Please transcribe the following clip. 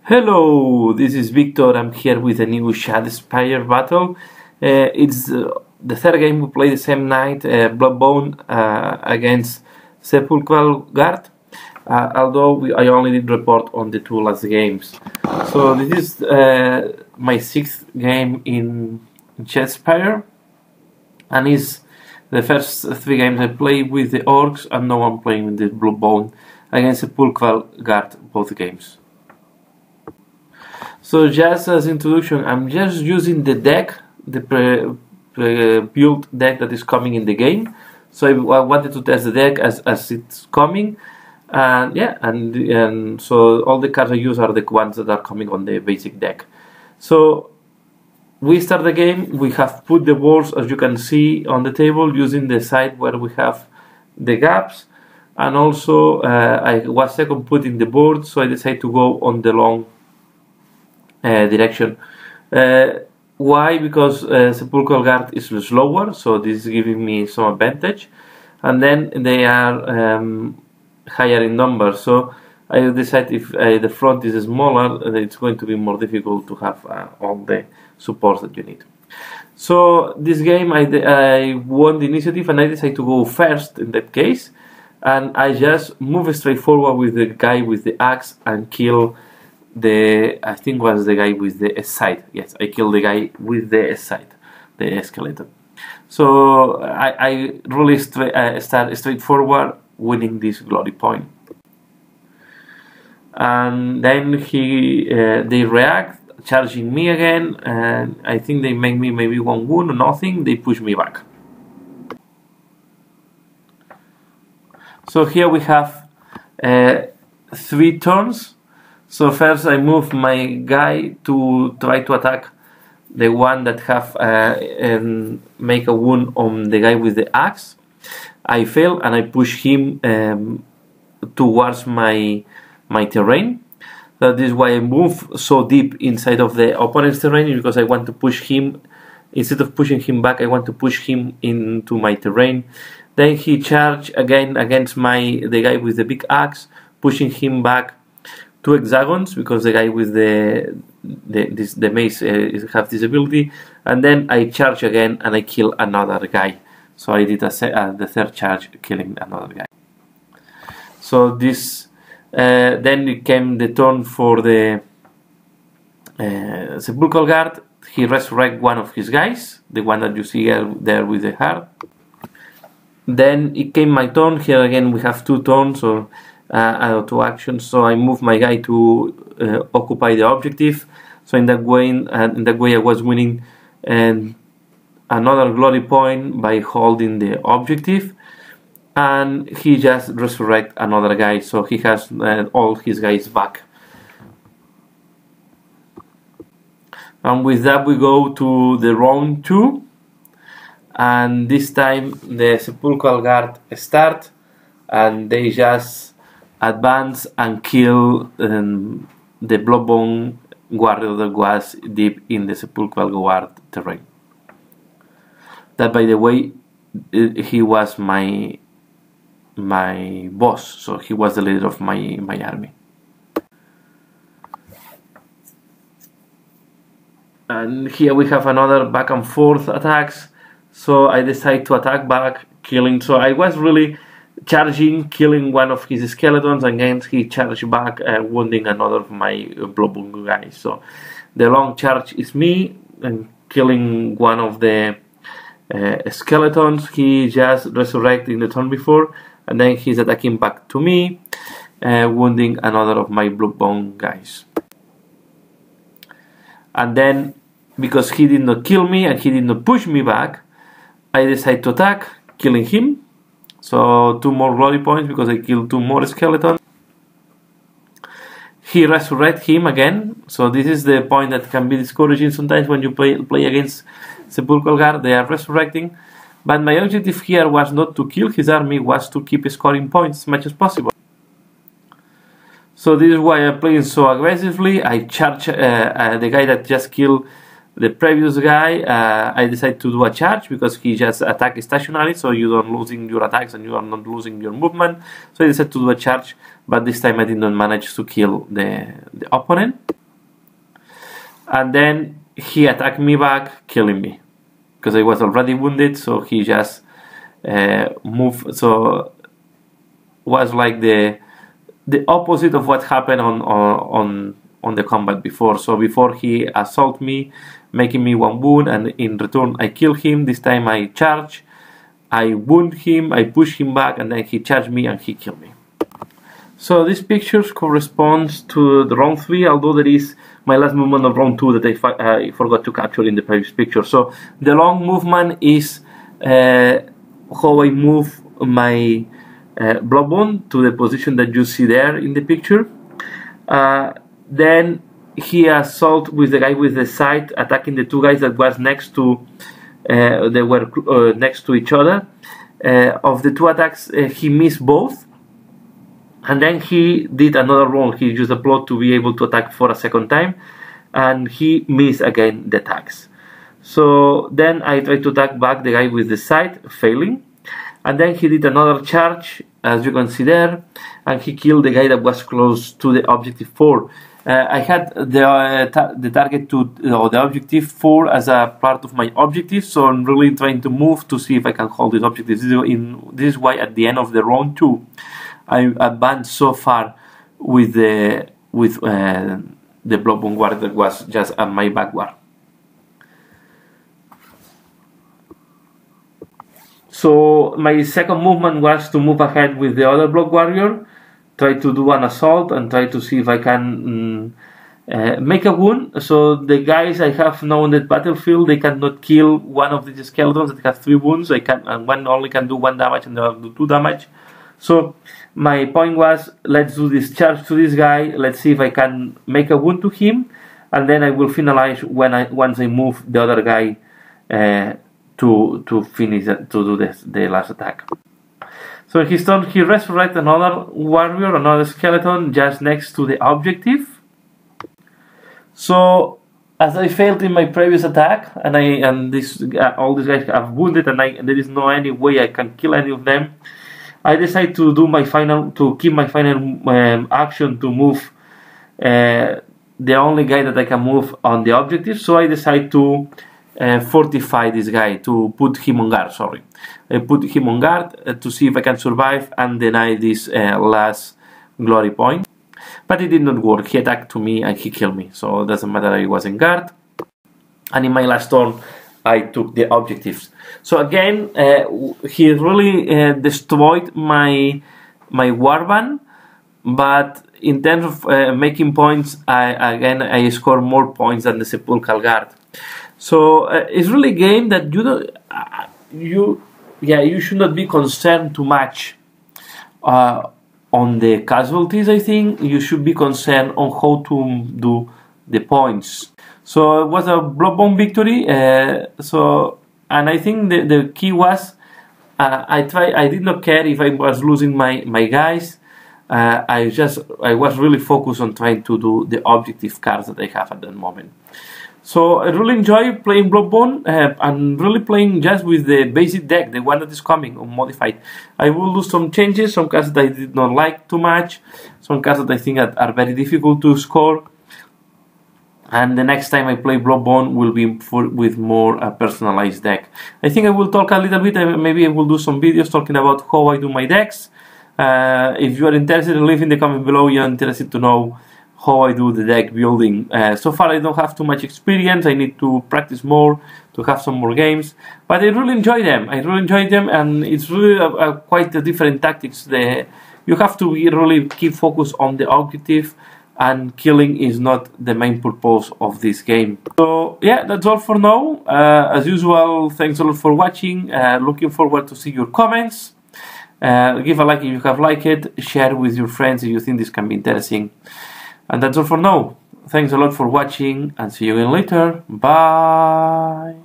Hello, this is Victor. I'm here with a new Shadespire battle. It's the third game we play the same night, Bloodbound against Sepulcral guard. Although I only did report on the two last games. So this is my sixth game in Shadespire, and it's the first three games I play with the orcs, and now I'm playing with the Bloodbound against Sepulcral guard both games. So just as introduction, I'm just using the deck, the pre-built deck that is coming in the game. So I wanted to test the deck as it's coming, and yeah, and so all the cards I use are the ones that are coming on the basic deck. So we start the game. We have put the walls, as you can see, on the table using the side where we have the gaps, and also I was second putting the board, so I decided to go on the long direction. Why? Because Sepulchral guard is slower, so this is giving me some advantage, and then they are higher in numbers, so I decide if the front is smaller, it's going to be more difficult to have all the supports that you need. So this game I won the initiative, and I decided to go first in that case, and I just move straight forward with the guy with the axe and kill I think was the guy with the side. Yes, I killed the guy with the side, the skeleton. So I really start straightforward, winning this glory point. And then they react, charging me again, and I think they make me maybe one wound or nothing. They push me back. So here we have 3 turns. So first I move my guy to try to attack the one that have and make a wound on the guy with the axe. I fail and I push him towards my terrain. That is why I move so deep inside of the opponent's terrain, because I want to push him. Instead of pushing him back, I want to push him into my terrain. Then he charge again against the guy with the big axe, pushing him back 2 hexagons, because the guy with the mace have this ability, and then I charge again and I kill another guy. So I did the third charge, killing another guy. So this then it came the turn for the Sepulchral guard. He resurrected one of his guys, the one that you see there with the heart. Then it came my turn. Here again we have 2 turns, so 2 actions. So I move my guy to occupy the objective. So in that way I was winning another glory point by holding the objective, and he just resurrect another guy, so he has all his guys back. And with that we go to the round 2, and this time the Sepulchral guard start, and they just advance and kill the Bloodbound warrior that was deep in the Sepulchral guard terrain. That, by the way, he was my boss, so he was the leader of my army. And here we have another back and forth attacks. So I decide to attack back, killing. So I was really charging, killing one of his skeletons, and then he charged back, wounding another of my Bloodbound guys. So the long charge is me, and killing one of the skeletons. He just resurrected in the turn before, and then he's attacking back to me, wounding another of my Bloodbound guys. And then, because he did not kill me and he did not push me back, I decide to attack, killing him. So 2 more glory points because I killed 2 more skeletons. He resurrects him again. So this is the point that can be discouraging sometimes when you play against Sepulchral guard. They are resurrecting. But my objective here was not to kill his army, was to keep scoring points as much as possible. So this is why I'm playing so aggressively. I charge the guy that just killed the previous guy, I decided to do a charge because he just attacked stationary, so you don't losing your attacks and you are not losing your movement. So I decided to do a charge, but this time I did not manage to kill the opponent. And then he attacked me back, killing me because I was already wounded. So he just moved. So was like the opposite of what happened on the combat before. So before he assaulted me, making me 1 wound, and in return I kill him. This time I charge, I wound him, I push him back, and then he charged me and he killed me. So these pictures corresponds to the round 3, although there is my last movement of round 2 that I forgot to capture in the previous picture. So the long movement is how I move my Bloodbound to the position that you see there in the picture. Then he assault with the guy with the scythe, attacking the 2 guys that was next to they were next to each other. Of the 2 attacks, he missed both, and then he did another roll. He used a plot to be able to attack for a second time, and he missed again the attacks. So then I tried to attack back the guy with the scythe, failing. And then he did another charge, as you can see there, and he killed the guy that was close to the objective 4. I had the target to the objective 4 as a part of my objective, so I'm really trying to move to see if I can hold this objective. This is why at the end of the round 2, I advanced so far with the Bloodbound guard that was just at my backward. So my second movement was to move ahead with the other block warrior, try to do an assault and try to see if I can make a wound. So the guys I have now on the battlefield, they cannot kill one of these skeletons that have 3 wounds. And one only can do 1 damage and the other do 2 damage. So my point was, let's do this charge to this guy. Let's see if I can make a wound to him, and then I will finalize once I move the other guy to finish to do the last attack. So in his turn, he resurrects another warrior, another skeleton, just next to the objective. So as I failed in my previous attack, and all these guys are wounded, and there is no any way I can kill any of them, I decide to keep my final action to move the only guy that I can move on the objective. So I decide to fortify this guy, to put him on guard. I put him on guard to see if I can survive and deny this last glory point. But it did not work. He attacked to me and he killed me. So it doesn't matter, I was in guard. And in my last turn, I took the objectives. So again, he really destroyed my warband, but in terms of making points, I scored more points than the Sepulcral guard. So it's really a game that you should not be concerned too much on the casualties. I think you should be concerned on how to do the points. So it was a Bloodbound victory. And I think the key was I did not care if I was losing my guys. I was really focused on trying to do the objective cards that I have at that moment. So I really enjoy playing Bloodbound and really playing just with the basic deck, the one that is coming unmodified. I will do some changes, some cards that I did not like too much, some cards that I think are very difficult to score. And the next time I play Bloodbound will be with more personalized deck. I think I will talk a little bit, maybe I will do some videos talking about how I do my decks. If you are interested, leave in the comment below. You're interested to know how I do the deck building. So far I don't have too much experience. I need to practice more to have some more games, but I really enjoy them. And it's really quite a different tactics. You have to really keep focus on the objective, and killing is not the main purpose of this game. So yeah, that's all for now. As usual, thanks a lot for watching. Looking forward to see your comments. Give a like if you have liked it. Share with your friends if you think this can be interesting. And that's all for now. Thanks a lot for watching, and see you again later. Bye.